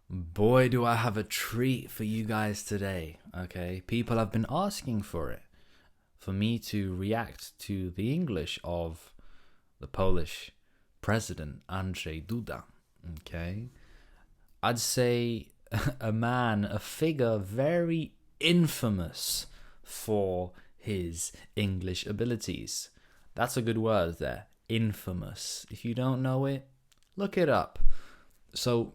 Boy, do I have a treat for you guys today. Okay, people have been asking for it, for me to react to the English of the Polish president Andrzej Duda. Okay, I'd say a figure very infamous for his English abilities. That's a good word there, infamous. If you don't know it, look it up. So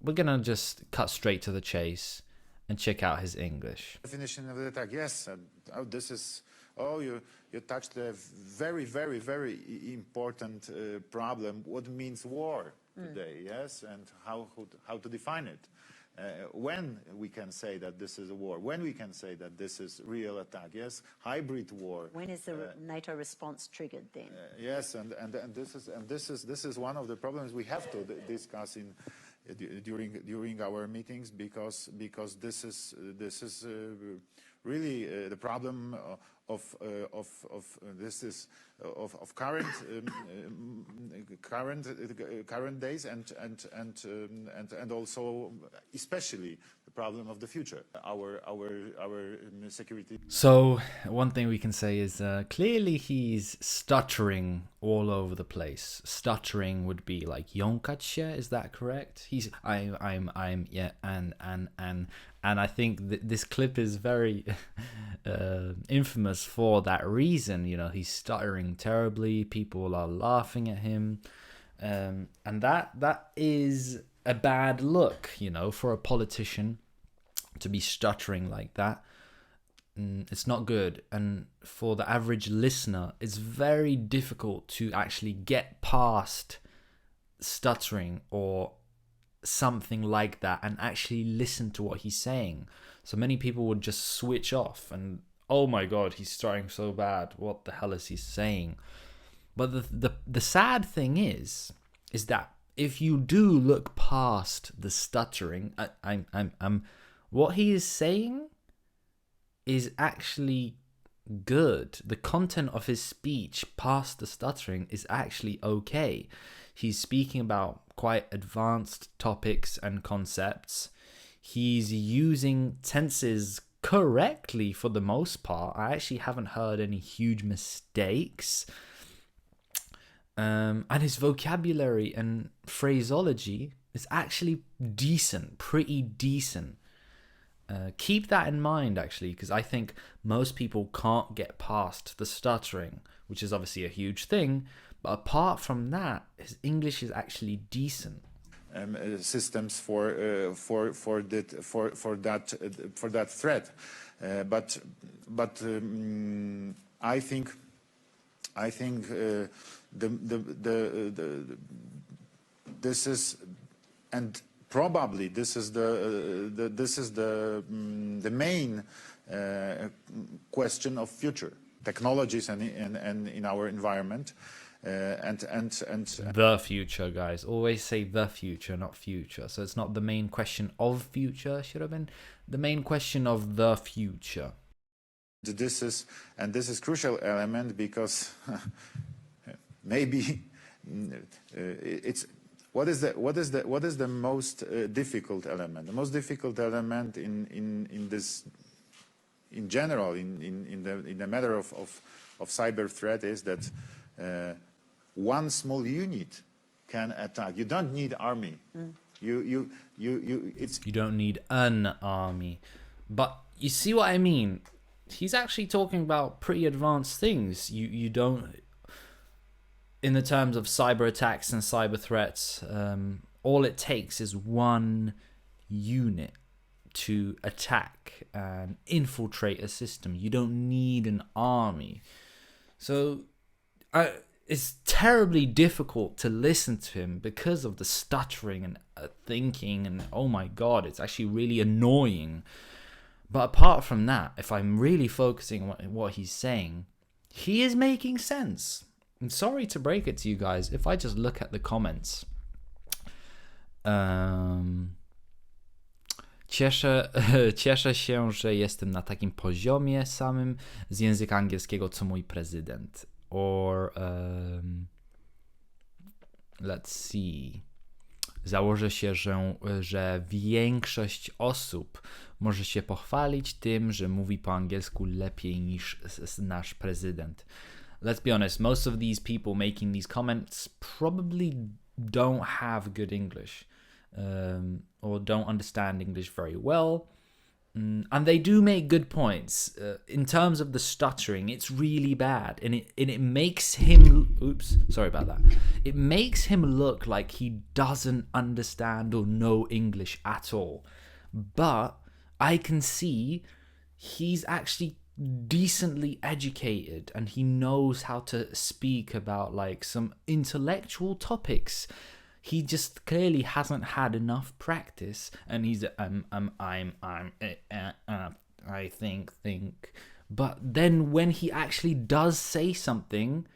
we're gonna just cut straight to the chase and check out his English. Definition of the attack, yes. This is, you touched a very important problem. What means war today, yes, and how to define it. When we can say that this is a war, when we can say that this is real attack, yes, hybrid war. When is the NATO response triggered then? Yes, and this is one of the problems we have to discuss during our meetings, because this is really the problem of current days, and also especially the problem of the future, our security. So one thing we can say is clearly he's stuttering all over the place. Stuttering would be like jąkać się, is that correct? I'm yeah, and I think this clip is very infamous for that reason. You know, he's stuttering terribly. People are laughing at him, and that is a bad look, you know, for a politician to be stuttering like that. It's not good, and for the average listener, it's very difficult to actually get past stuttering or something like that and actually listen to what he's saying. So many people would just switch off and, oh my god, he's stuttering so bad, what the hell is he saying? But the sad thing is that if you do look past the stuttering, what he is saying is actually good. The content of his speech past the stuttering is actually okay. He's speaking about quite advanced topics and concepts. He's using tenses correctly for the most part. I actually haven't heard any huge mistakes. And his vocabulary and phraseology is actually decent, pretty decent. Keep that in mind, actually, because I think most people can't get past the stuttering, which is obviously a huge thing. But apart from that, his English is actually decent. Systems for that threat, but I think this is, and probably this is the main question of future technologies and in our environment. And the future, guys, always say the future, not future. So it's not the main question of future, should have been the main question of the future. This is crucial element, because maybe it's what is the most difficult element? The most difficult element in this, in general, in the matter of cyber threat, is that one small unit can attack. You don't need army. You don't need an army. But you see what I mean? He's actually talking about pretty advanced things. You don't, in the terms of cyber attacks and cyber threats, all it takes is one unit to attack and infiltrate a system. You don't need an army. So it's terribly difficult to listen to him because of the stuttering and thinking, and oh my god, it's actually really annoying. But apart from that, if I'm really focusing on what he's saying, he is making sense. I'm sorry to break it to you guys. If I just look at the comments, cieszę się, że jestem na takim poziomie samym z języka angielskiego co mój prezydent. Or let's see, Założę się, że większość osób może się pochwalić tym, że mówi po angielsku lepiej niż nasz prezydent. Let's be honest, most of these people making these comments probably don't have good English, or don't understand English very well. And they do make good points. In terms of the stuttering, it's really bad. And it makes him... Oops, sorry about that. It makes him look like he doesn't understand or know English at all. But I can see he's actually decently educated and he knows how to speak about like some intellectual topics. He just clearly hasn't had enough practice, and he's I think. But then when he actually does say something,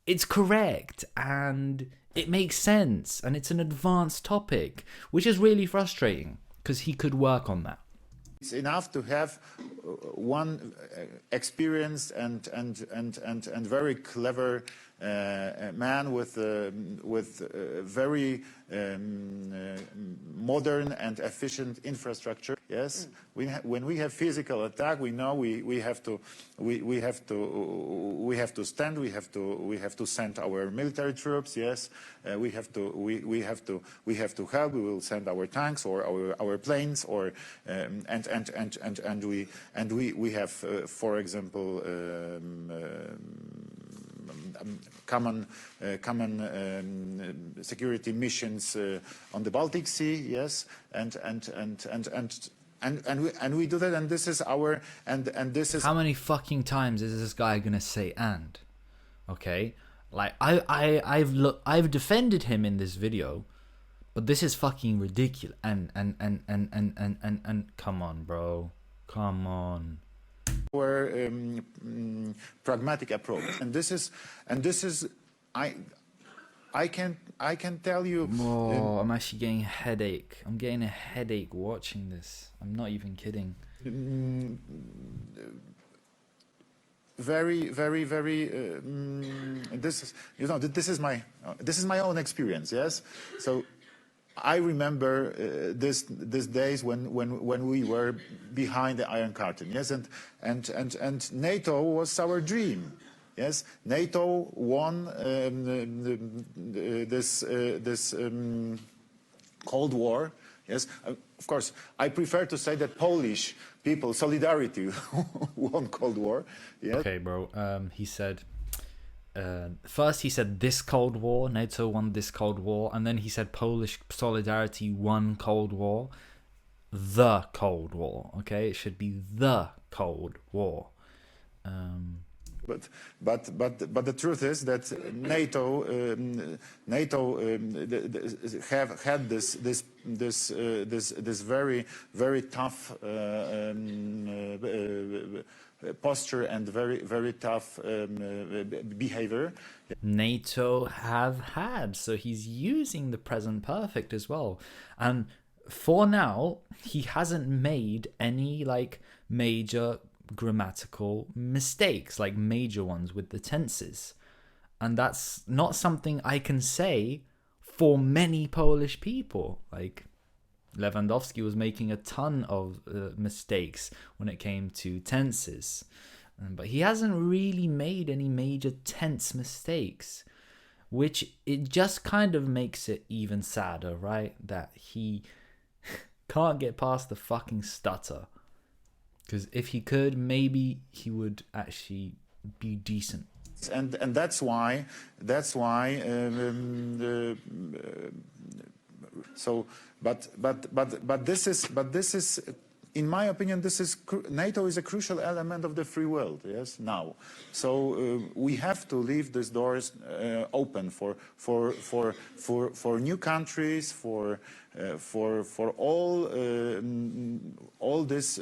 it's correct and it makes sense and it's an advanced topic, which is really frustrating because he could work on that. It's enough to have one experienced and very clever man with very modern and efficient infrastructure. Yes, when we have physical attack, we know we have to stand. We have to send our military troops. Yes, we have to help. We will send our tanks or our planes or we have for example. Common security missions on the Baltic Sea, yes, and we do that, and this is our and this is. How many fucking times is this guy gonna say "and"? Okay, like I've defended him in this video, but this is fucking ridiculous. And come on, bro, come on. Our pragmatic approach, and this is I can tell you. Oh, I'm actually getting a headache. I'm getting a headache watching this. I'm not even kidding. Very. This is, this is my own experience. Yes, so. I remember these days when we were behind the Iron Curtain, yes, and NATO was our dream, yes. NATO won this Cold War, yes. Of course, I prefer to say that Polish people, solidarity, won Cold War. Yes. Okay, bro. He said. First he said this Cold War, NATO won this Cold War, and then he said Polish solidarity won Cold War. The Cold War, okay? It should be the Cold War. But the truth is that NATO have had this very tough posture and very tough behavior. NATO have had, so he's using the present perfect as well. And for now, he hasn't made any like major grammatical mistakes, like major ones with the tenses. And that's not something I can say for many Polish people. Like Lewandowski was making a ton of mistakes when it came to tenses, but he hasn't really made any major tense mistakes, which it just kind of makes it even sadder, right? That he can't get past the fucking stutter, because if he could, maybe he would actually be decent. And that's why so but this is in my opinion, NATO is a crucial element of the free world. Yes, now, so we have to leave these doors open for new countries, for all these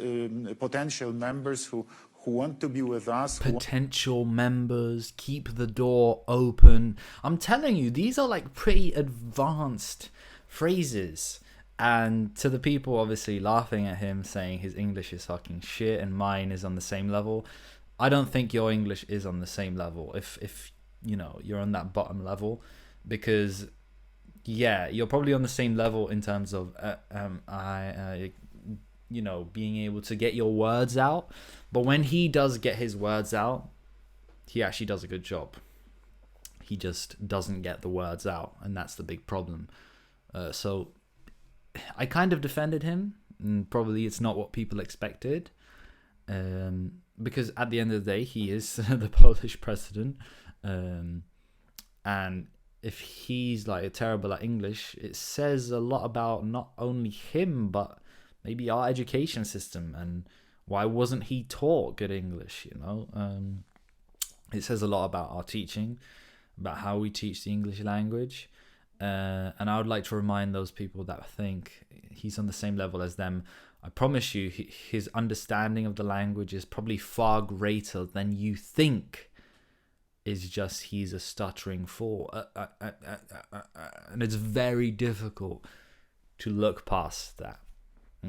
potential members who want to be with us. Potential members, keep the door open. I'm telling you, these are like pretty advanced phrases. And to the people obviously laughing at him, saying his English is fucking shit and mine is on the same level, I don't think your English is on the same level if you know you're on that bottom level, because Yeah, you're probably on the same level in terms of being able to get your words out. But when he does get his words out, he actually does a good job. He just doesn't get the words out, and that's the big problem. So I kind of defended him, and probably it's not what people expected, because at the end of the day, he is the Polish president, and if he's like terrible at English, it says a lot about not only him but maybe our education system, and why wasn't he taught good English? It says a lot about our teaching, about how we teach the English language. And I would like to remind those people that think he's on the same level as them. I promise you, his understanding of the language is probably far greater than you think. It's just he's a stuttering fool. And it's very difficult to look past that.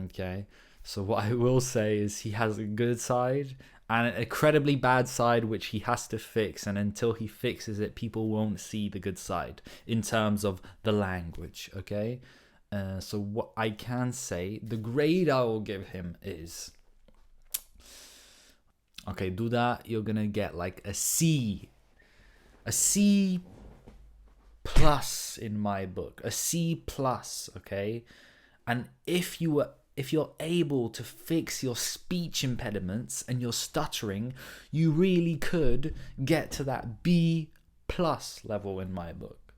Okay? So what I will say is he has a good side and an incredibly bad side, which he has to fix. And until he fixes it, people won't see the good side in terms of the language. Okay? So what I can say, the grade I will give him is... Okay, Duda, you're going to get like a C. A C plus in my book. A C plus, okay? And if you're able to fix your speech impediments and your stuttering, you really could get to that B plus level in my book.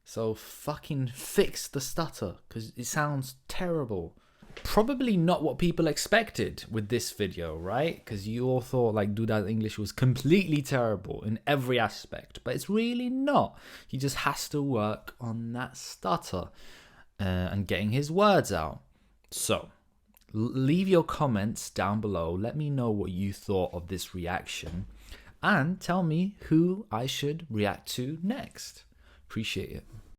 So fucking fix the stutter, because it sounds terrible. Probably not what people expected with this video, right? Because you all thought like Duda's English was completely terrible in every aspect, but it's really not. He just has to work on that stutter and getting his words out. So leave your comments down below. Let me know what you thought of this reaction, and tell me who I should react to next. Appreciate it.